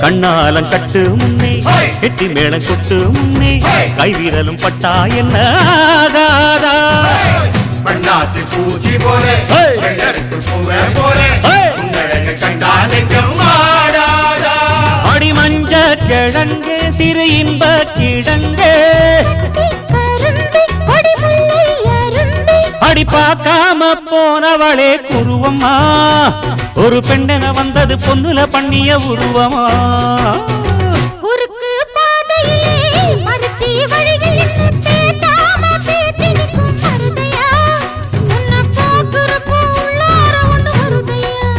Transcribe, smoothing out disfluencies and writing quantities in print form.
கண்ணாலம் கட்டு முன்னே கெட்டி மேளம் கொட்டு முன்னே கைவிரலும் பட்டா என்ன ஆகாதா பண்ணாத்து பூச்சி போல போல அடி மஞ்ச கிழங்கு சிறு இன்ப கிழங்கு அடி பார்க்காம போனவளே குருவம்மா ஒரு பெண்ணென வந்தது பொண்ணுல பண்ணிய உருவமா